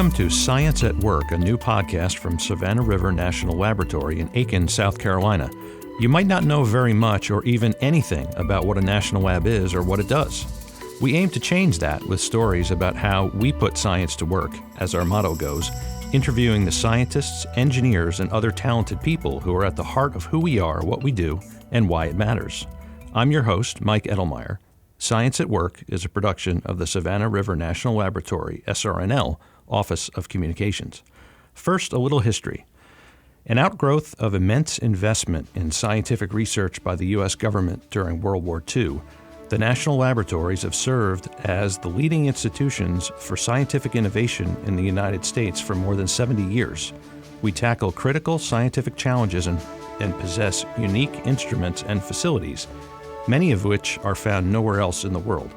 Welcome to Science at Work, a new podcast from Savannah River National Laboratory in Aiken, South Carolina. You might not know very much or even anything about what a national lab is or what it does. We aim to change that with stories about how we put science to work, as our motto goes, interviewing the scientists, engineers, and other talented people who are at the heart of who we are, what we do, and why it matters. I'm your host, Mike Edelmeyer. Science at Work is a production of the Savannah River National Laboratory, SRNL, Office of Communications. First, a little history. An outgrowth of immense investment in scientific research by the U.S. government during World War II, the national laboratories have served as the leading institutions for scientific innovation in the United States for more than 70 years. We tackle critical scientific challenges and possess unique instruments and facilities, many of which are found nowhere else in the world.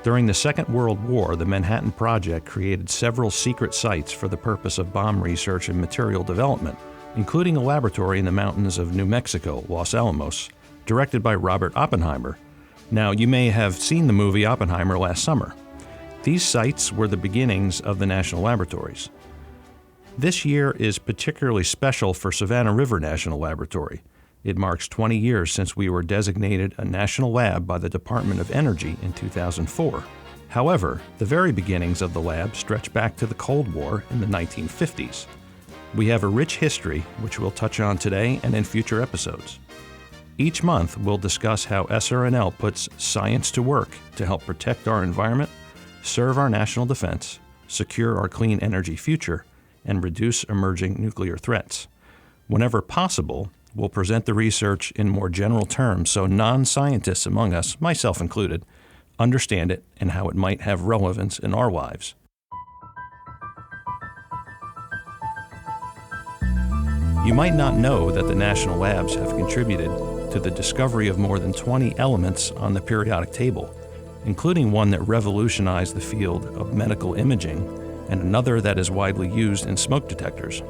During the Second World War, the Manhattan Project created several secret sites for the purpose of bomb research and material development, including a laboratory in the mountains of New Mexico, Los Alamos, directed by Robert Oppenheimer. Now, you may have seen the movie Oppenheimer last summer. These sites were the beginnings of the national laboratories. This year is particularly special for Savannah River National Laboratory. It marks 20 years since we were designated a national lab by the Department of Energy in 2004. However, the very beginnings of the lab stretch back to the Cold War in the 1950s. We have a rich history, which we'll touch on today and in future episodes. Each month, we'll discuss how SRNL puts science to work to help protect our environment, serve our national defense, secure our clean energy future, and reduce emerging nuclear threats. Whenever possible, we'll present the research in more general terms so non-scientists among us, myself included, understand it and how it might have relevance in our lives. You might not know that the national labs have contributed to the discovery of more than 20 elements on the periodic table, including one that revolutionized the field of medical imaging and another that is widely used in smoke detectors.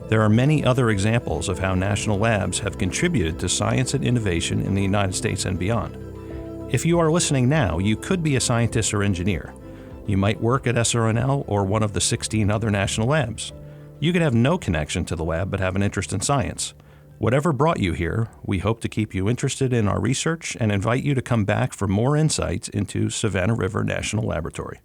There are many other examples of how national labs have contributed to science and innovation in the United States and beyond. If you are listening now, you could be a scientist or engineer. You might work at SRNL or one of the 16 other national labs. You could have no connection to the lab but have an interest in science. Whatever brought you here, we hope to keep you interested in our research and invite you to come back for more insights into Savannah River National Laboratory.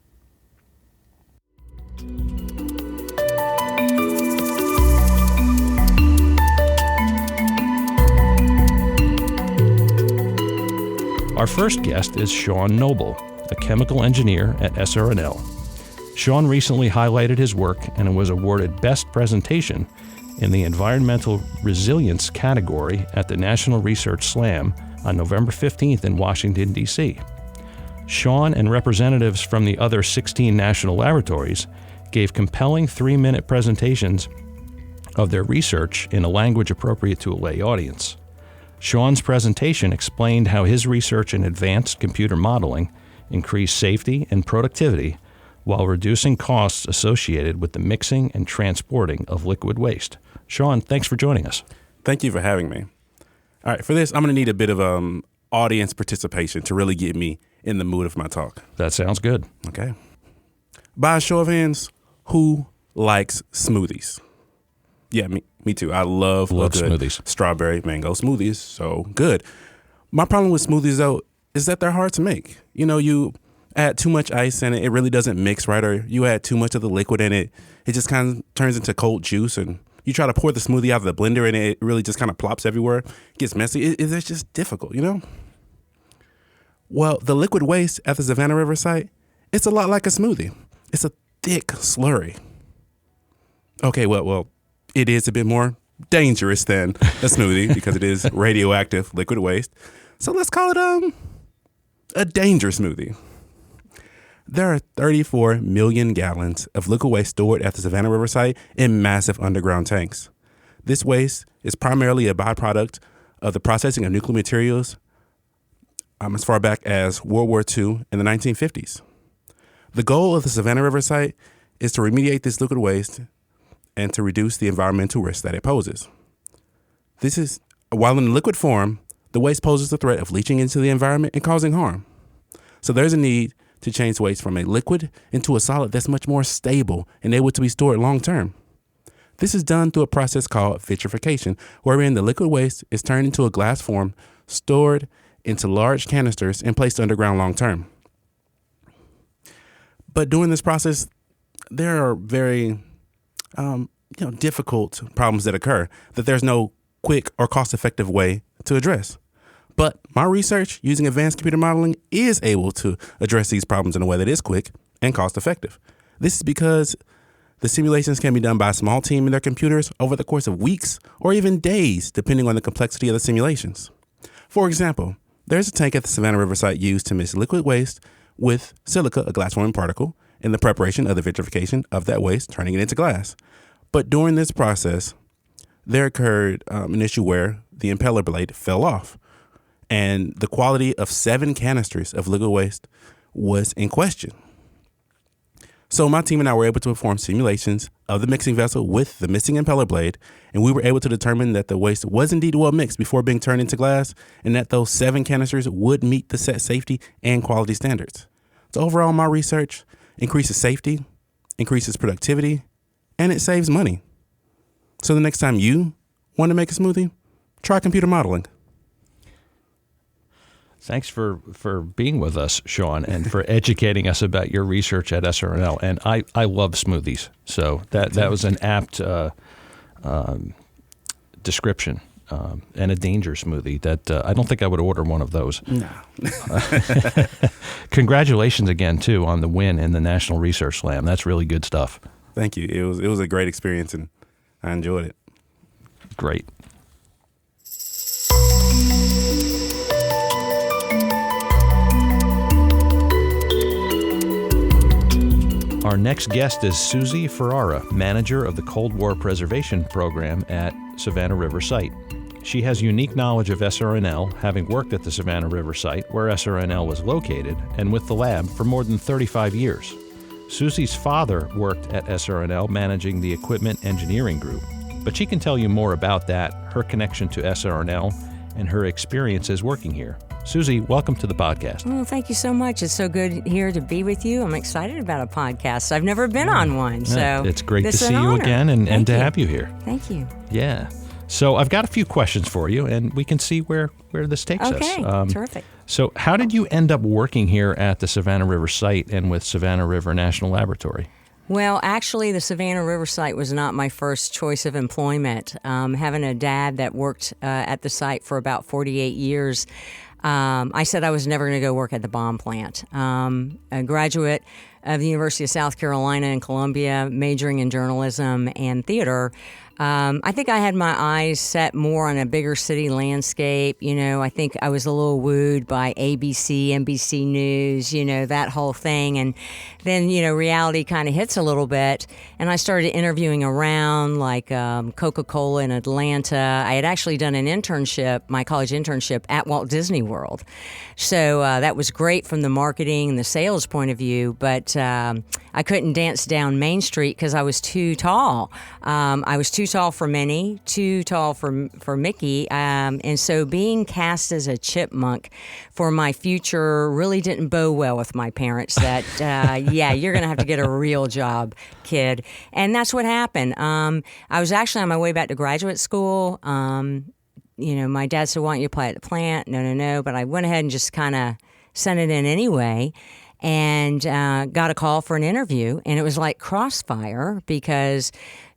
Our first guest is Sean Noble, a chemical engineer at SRNL. Sean recently highlighted his work and was awarded Best Presentation in the Environmental Resilience category at the National Research Slam on November 15th in Washington, D.C. Sean and representatives from the other 16 national laboratories gave compelling 3-minute presentations of their research in a language appropriate to a lay audience. Sean's presentation explained how his research in advanced computer modeling increased safety and productivity while reducing costs associated with the mixing and transporting of liquid waste. Sean, thanks for joining us. Thank you for having me. All right, for this, I'm going to need a bit of audience participation to really get me in the mood of my talk. That sounds good. Okay. By a show of hands, who likes smoothies? Yeah, me too. I love good smoothies. Strawberry mango smoothies. So good. My problem with smoothies, though, is that they're hard to make. You know, you add too much ice in it, it really doesn't mix right, or you add too much of the liquid in it, it just kind of turns into cold juice, and you try to pour the smoothie out of the blender and it really just kind of plops everywhere. It gets messy. It's just difficult, you know? Well, the liquid waste at the Savannah River site, it's a lot like a smoothie. It's a thick slurry. Okay, well, it is a bit more dangerous than a smoothie because it is radioactive liquid waste. So let's call it a danger smoothie. There are 34 million gallons of liquid waste stored at the Savannah River site in massive underground tanks. This waste is primarily a byproduct of the processing of nuclear materials as far back as World War II in the 1950s. The goal of the Savannah River site is to remediate this liquid waste and to reduce the environmental risk that it poses. While in liquid form, the waste poses the threat of leaching into the environment and causing harm. So there's a need to change waste from a liquid into a solid that's much more stable and able to be stored long term. This is done through a process called vitrification, wherein the liquid waste is turned into a glass form, stored into large canisters, and placed underground long term. But during this process, there are very difficult problems that occur that there's no quick or cost-effective way to address. But my research using advanced computer modeling is able to address these problems in a way that is quick and cost-effective. This is because the simulations can be done by a small team in their computers over the course of weeks or even days, depending on the complexity of the simulations. For example, there's a tank at the Savannah River site used to mix liquid waste with silica, a glass-forming particle, in the preparation of the vitrification of that waste, turning it into glass. But during this process, there occurred an issue where the impeller blade fell off, and the quality of 7 canisters of liquid waste was in question. So my team and I were able to perform simulations of the mixing vessel with the missing impeller blade, and we were able to determine that the waste was indeed well mixed before being turned into glass, and that those 7 canisters would meet the set safety and quality standards. So overall, my research increases safety, increases productivity, and it saves money. So the next time you want to make a smoothie, try computer modeling. Thanks for being with us, Sean, and for educating us about your research at SRNL. And I love smoothies, so that was an apt description, and a danger smoothie that I don't think I would order one of those. No. Congratulations again, too, on the win in the National Research Slam. That's really good stuff. Thank you. It was a great experience, and I enjoyed it. Great. Our next guest is Susie Ferrara, manager of the Cold War Preservation Program at Savannah River Site. She has unique knowledge of SRNL, having worked at the Savannah River Site, where SRNL was located, and with the lab for more than 35 years. Susie's father worked at SRNL, managing the equipment engineering group. But she can tell you more about that, her connection to SRNL, and her experiences working here. Susie, welcome to the podcast. Well, thank you so much. It's so good here to be with you. I'm excited about a podcast. I've never been on one, so it's great to see you again and to have you here. Thank you. Yeah. So I've got a few questions for you, and we can see where this takes us. Okay, terrific. So how did you end up working here at the Savannah River Site and with Savannah River National Laboratory? Well, actually, the Savannah River Site was not my first choice of employment. Having a dad that worked at the site for about 48 years, I said I was never going to go work at the bomb plant. A graduate of the University of South Carolina in Columbia, majoring in journalism and theater. I think I had my eyes set more on a bigger city landscape. I think I was a little wooed by ABC, NBC News, that whole thing. And then, reality kind of hits a little bit. And I started interviewing around, like Coca-Cola in Atlanta. I had actually done an internship, my college internship, at Walt Disney World. So that was great from the marketing and the sales point of view. But I couldn't dance down Main Street because I was too tall. I was too tall for Minnie, too tall for Mickey, and so being cast as a chipmunk for my future really didn't bow well with my parents. That you're going to have to get a real job, kid, and that's what happened. I was actually on my way back to graduate school. My dad said, "Why don't you apply at the plant?" No, but I went ahead and just kind of sent it in anyway. And got a call for an interview, and it was like crossfire because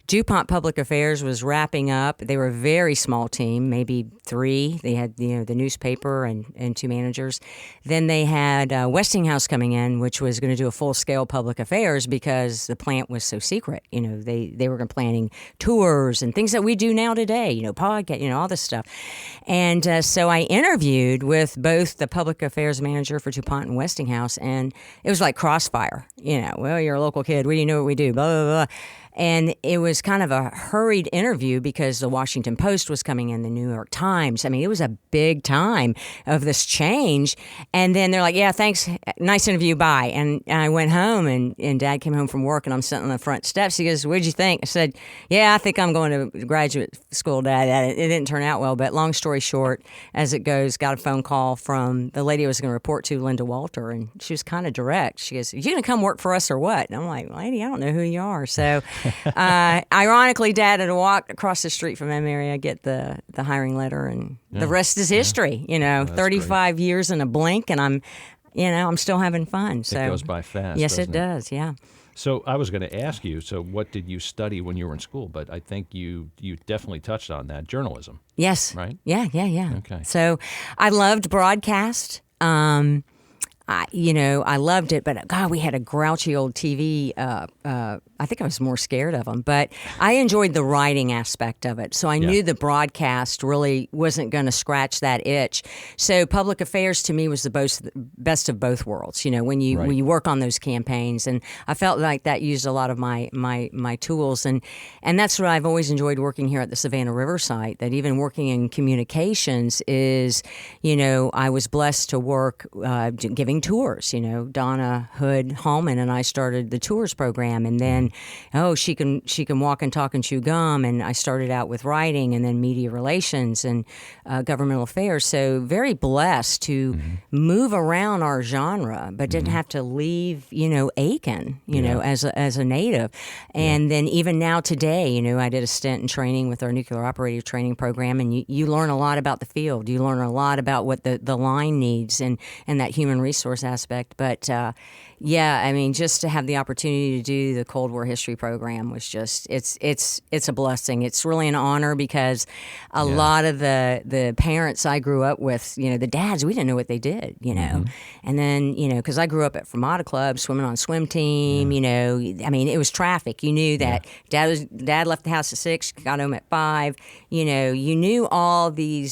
DuPont Public Affairs was wrapping up. They were a very small team, maybe 3. They had the newspaper and 2 managers. Then they had Westinghouse coming in, which was going to do a full-scale public affairs because the plant was so secret. They were planning tours and things that we do now today, podcast, all this stuff. And so I interviewed with both the public affairs manager for DuPont and Westinghouse, and it was like crossfire. Well, you're a local kid. What do you know what we do? Blah, blah, blah. And it was kind of a hurried interview because the Washington Post was coming in, the New York Times. I mean, it was a big time of this change. And then they're like, yeah, thanks. Nice interview. Bye. And I went home and Dad came home from work and I'm sitting on the front steps. He goes, what'd you think? I said, yeah, I think I'm going to graduate school, Dad. It didn't turn out well. But long story short, as it goes, got a phone call from the lady I was going to report to, Linda Walter. And she was kind of direct. She goes, you going to come work for us or what? And I'm like, lady, I don't know who you are. So ironically, Dad had walked across the street from Emory. I get the hiring letter, and the rest is history. You know, 35 great. Years in a blink, and I'm still having fun. So It goes by fast. Yes, it doesn't does. Yeah. So I was going to ask you, so what did you study when you were in school? But I think you definitely touched on that, journalism. Yes. Right? Yeah. Okay. So I loved broadcast. I loved it, but God, we had a grouchy old TV. I think I was more scared of them, but I enjoyed the writing aspect of it. So I knew the broadcast really wasn't going to scratch that itch. So public affairs to me was the best of both worlds. You know, when you work on those campaigns, and I felt like that used a lot of my tools, and that's what I've always enjoyed working here at the Savannah River site. That even working in communications is, I was blessed to work giving tours. Donna Hood Hallman and I started the tours program, and then she can walk and talk and chew gum, and I started out with writing and then media relations and governmental affairs. So very blessed to move around our genre, but didn't have to leave Aiken as a native. And then even now today, I did a stint in training with our nuclear operator training program, and you learn a lot about the field. You learn a lot about what the line needs and that human resource aspect. But just to have the opportunity to do the Cold War history program was just it's a blessing. It's really an honor because a lot of the parents I grew up with, the dads, we didn't know what they did, and then because I grew up at Fermata Club, swimming on swim team, it was traffic. You knew that dad left the house at 6, got home at 5. You knew all the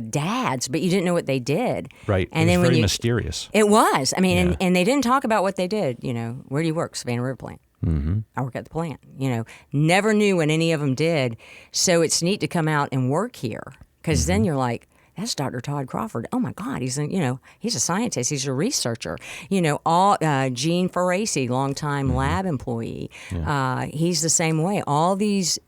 dads, but you didn't know what they did. Right. And it was then very mysterious. It was. And they didn't talk about what they did. Where do you work? Savannah River Plant. Mm-hmm. I work at the plant. Never knew what any of them did. So it's neat to come out and work here because then you're like, that's Dr. Todd Crawford. Oh my God, he's a scientist. He's a researcher. Gene Faraci, longtime lab employee. Yeah. He's the same way. All these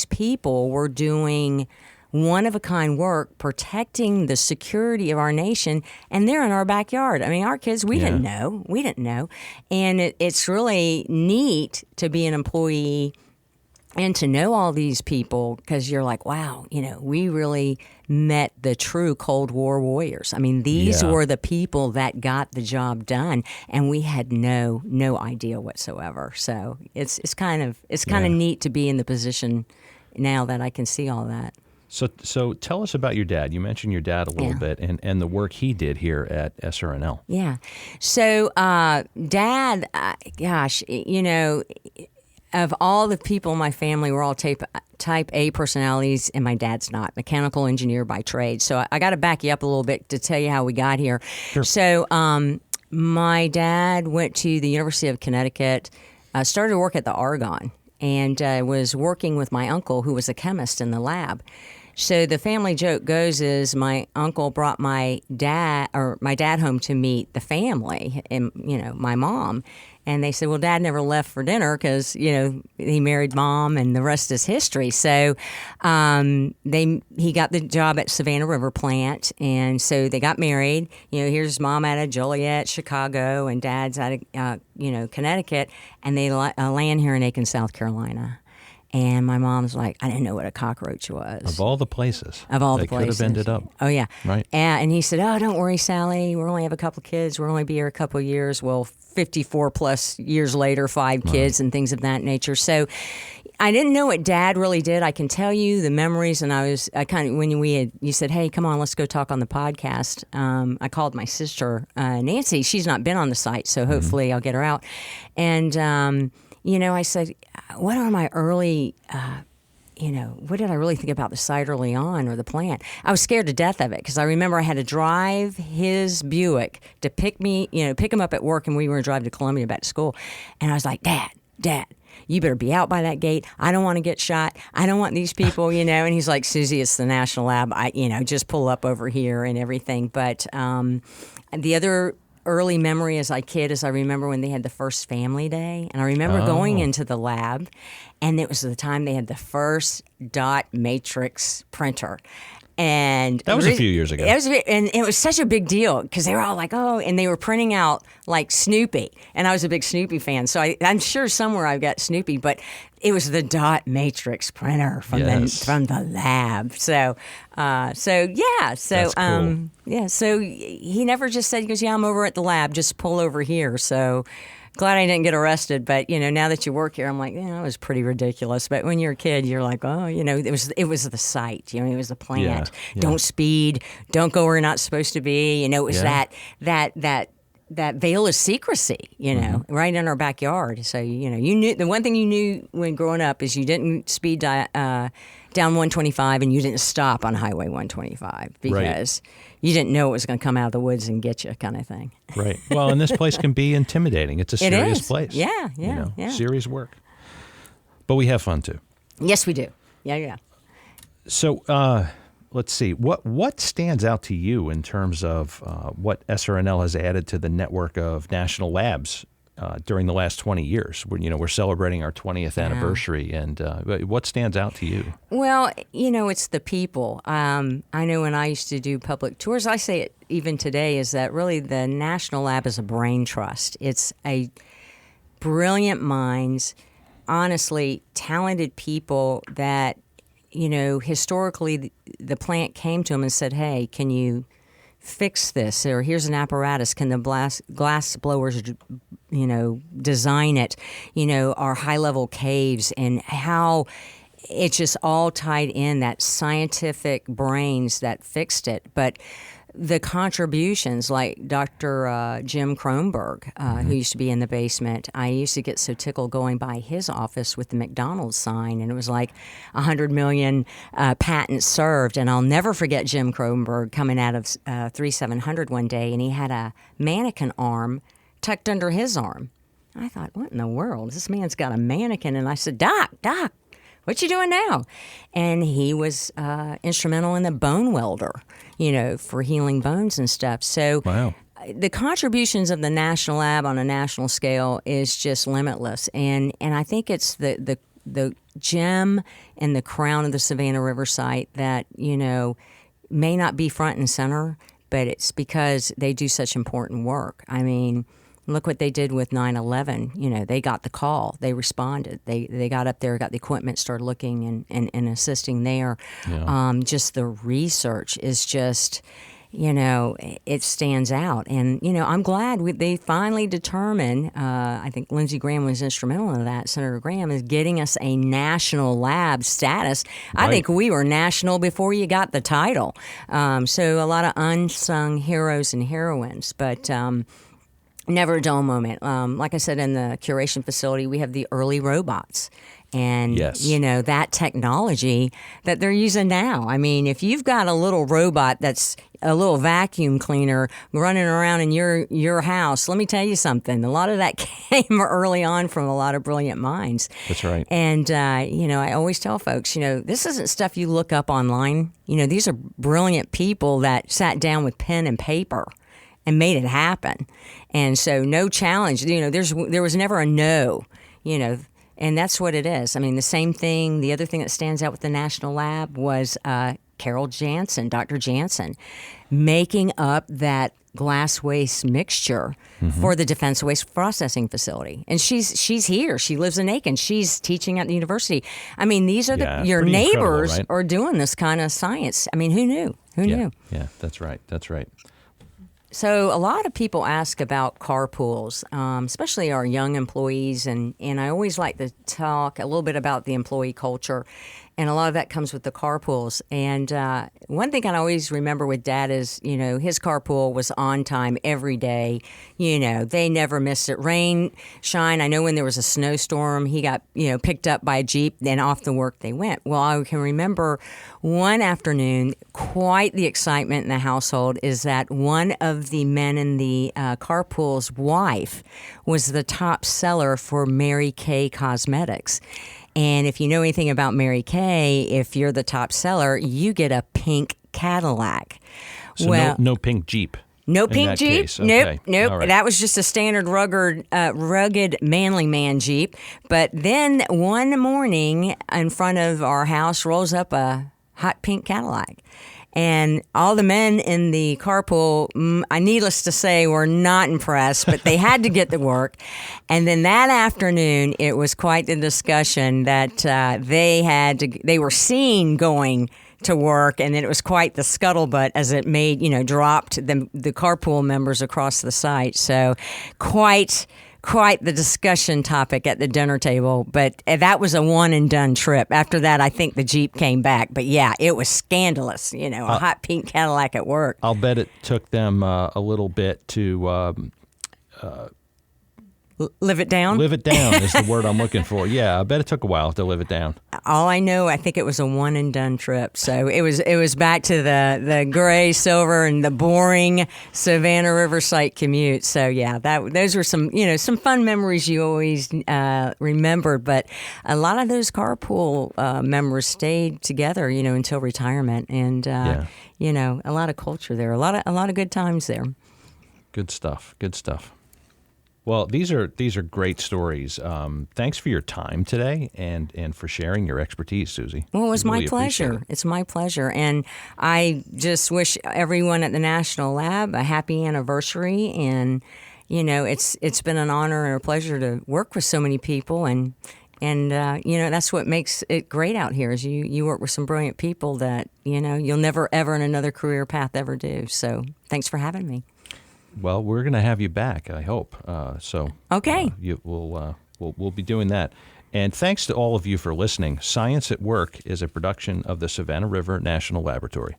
people were doing one-of-a-kind work protecting the security of our nation, and they're in our backyard. Our kids, we didn't know. We didn't know. And it's really neat to be an employee and to know all these people because you're like, wow, we really met the true Cold War warriors. These were the people that got the job done, and we had no idea whatsoever. So it's kind of neat to be in the position now that I can see all that. So tell us about your dad. You mentioned your dad a little bit and the work he did here at SRNL. Yeah. So Dad, of all the people in my family, we're all type A personalities, and my dad's not. Mechanical engineer by trade. So I got to back you up a little bit to tell you how we got here. Sure. So my dad went to the University of Connecticut, started to work at the Argonne, and was working with my uncle, who was a chemist in the lab. So the family joke goes is my uncle brought my dad home to meet the family and, my mom. And they said, well, Dad never left for dinner because, he married Mom and the rest is history. So he got the job at Savannah River Plant. And so they got married. Here's Mom out of Joliet, Chicago, and Dad's out of, Connecticut. And they land here in Aiken, South Carolina. And my mom's like, I didn't know what a cockroach was. Of all the places. Of all the places. places. They could have ended up. Oh, yeah. Right. And he said, oh, don't worry, Sally. We'll only have a couple of kids. We'll only be here a couple of years. Well, 54 plus years later, 5 kids and things of that nature. So I didn't know what Dad really did. I can tell you the memories. And when you said, hey, come on, let's go talk on the podcast. I called my sister, Nancy. She's not been on the site, so hopefully I'll get her out. And, I said, what are my early, what did I really think about the site early on or the plant? I was scared to death of it because I remember I had to drive his Buick to pick him up at work, and we were going to drive to Columbia back to school. And I was like, Dad, You better be out by that gate. I don't want to get shot. I don't want these people, And he's like, Susie, it's the National Lab. Just pull up over here and everything. But the other early memory as a kid is I remember when they had the first family day, and I remember going into the lab, and it was the time they had the first dot matrix printer. And that was a few years ago. And it was such a big deal because they were all like, oh, and they were printing out like Snoopy. And I was a big Snoopy fan. So I'm sure somewhere I've got Snoopy, but it was the dot matrix printer from the lab. So yeah. So, that's cool. Yeah. So he never just said, he goes, yeah, I'm over at the lab. Just pull over here. So glad I didn't get arrested, but now that you work here, I'm like, it was pretty ridiculous. But when you're a kid, you're like, oh, it was the site, it was the plant. Yeah. Don't speed, don't go where you're not supposed to be. It was that veil of secrecy, right in our backyard. So you knew the one thing you knew when growing up is you didn't speed down 125 and you didn't stop on Highway 125 because you didn't know it was going to come out of the woods and get you, kind of thing. Right. Well, and this place can be intimidating. It's a serious place. Yeah. Serious work. But we have fun too. Yes, we do. Yeah. So let's see. What stands out to you in terms of what SRNL has added to the network of national labs during the last 20 years? We're celebrating our 20th anniversary, and what stands out to you? Well, it's the people. I know when I used to do public tours, I say it even today, is that really the National Lab is a brain trust. It's a brilliant minds, honestly, talented people that, historically the plant came to them and said, hey, can you fix this? Or here's an apparatus. Can the glass blowers, design it? Our high-level caves and how it's just all tied in, that scientific brains that fixed it. But the contributions, like Dr. Jim Kronberg, who used to be in the basement, I used to get so tickled going by his office with the McDonald's sign, and it was like 100 million patents served. And I'll never forget Jim Kronberg coming out of 3700 one day, and he had a mannequin arm tucked under his arm. I thought, what in the world? This man's got a mannequin. And I said, Doc, what you doing now? And he was instrumental in the bone welder, for healing bones and stuff. So wow. The contributions of the National Lab on a national scale is just limitless. And I think it's the gem and the crown of the Savannah River site that, may not be front and center, but it's because they do such important work. I mean, look what they did with 9/11. They got the call. They responded. They got up there, got the equipment, started looking and assisting there. Yeah. Just the research is just, it stands out. And, I'm glad they finally determined, I think Lindsey Graham was instrumental in that, Senator Graham, is getting us a national lab status. Right. I think we were national before you got the title. So a lot of unsung heroes and heroines. But never a dull moment. Like I said, in the curation facility, we have the early robots. And, yes. That technology that they're using now. I mean, if you've got a little robot that's a little vacuum cleaner running around in your house, let me tell you something. A lot of that came early on from a lot of brilliant minds. That's right. And, I always tell folks, this isn't stuff you look up online. These are brilliant people that sat down with pen and paper and made it happen. And so no challenge, there was never a no, and that's what it is. I mean, the same thing, the other thing that stands out with the National Lab was Carol Jansen, Dr. Jansen, making up that glass waste mixture for the Defense Waste Processing Facility. And she's here. She lives in Aiken. She's teaching at the university. I mean, these are your neighbors right? are doing this kind of science. I mean, who knew? Who knew? Yeah, that's right. That's right. So a lot of people ask about carpools, especially our young employees, and I always like to talk a little bit about the employee culture. And a lot of that comes with the carpools. And one thing I always remember with Dad is, his carpool was on time every day. They never missed it. Rain, shine. I know when there was a snowstorm, he got, picked up by a Jeep, then off to work they went. Well, I can remember one afternoon, quite the excitement in the household is that one of the men in the carpool's wife was the top seller for Mary Kay Cosmetics. And if you know anything about Mary Kay, if you're the top seller, you get a pink Cadillac. So no pink Jeep. No pink Jeep. Case. Okay. Nope. All right. That was just a standard rugged manly man Jeep. But then one morning in front of our house rolls up a hot pink Cadillac. And all the men in the carpool, needless to say, were not impressed, but they had to get to work. And then that afternoon, it was quite the discussion that they were seen going to work, and then it was quite the scuttlebutt as it dropped the carpool members across the site. So quite the discussion topic at the dinner table, but that was a one and done trip. After that, I think the Jeep came back. But yeah, it was scandalous, a hot pink Cadillac at work. I'll bet it took them a little bit to live it down? Live it down is the word I'm looking for. Yeah, I bet it took a while to live it down. All I know, I think it was a one and done trip. So it was back to the gray, silver, and the boring Savannah River site commute. So yeah, those were some fun memories you always remember. But a lot of those carpool members stayed together, until retirement, and a lot of culture there, a lot of good times there. Good stuff. Good stuff. Well, these are great stories. Thanks for your time today and for sharing your expertise, Susie. Well, it was my pleasure. It's my pleasure. And I just wish everyone at the National Lab a happy anniversary. And, it's been an honor and a pleasure to work with so many people. And that's what makes it great out here is you work with some brilliant people that, you'll never, ever in another career path ever do. So thanks for having me. Well, we're going to have you back, I hope. Okay. We'll be doing that. And thanks to all of you for listening. Science at Work is a production of the Savannah River National Laboratory.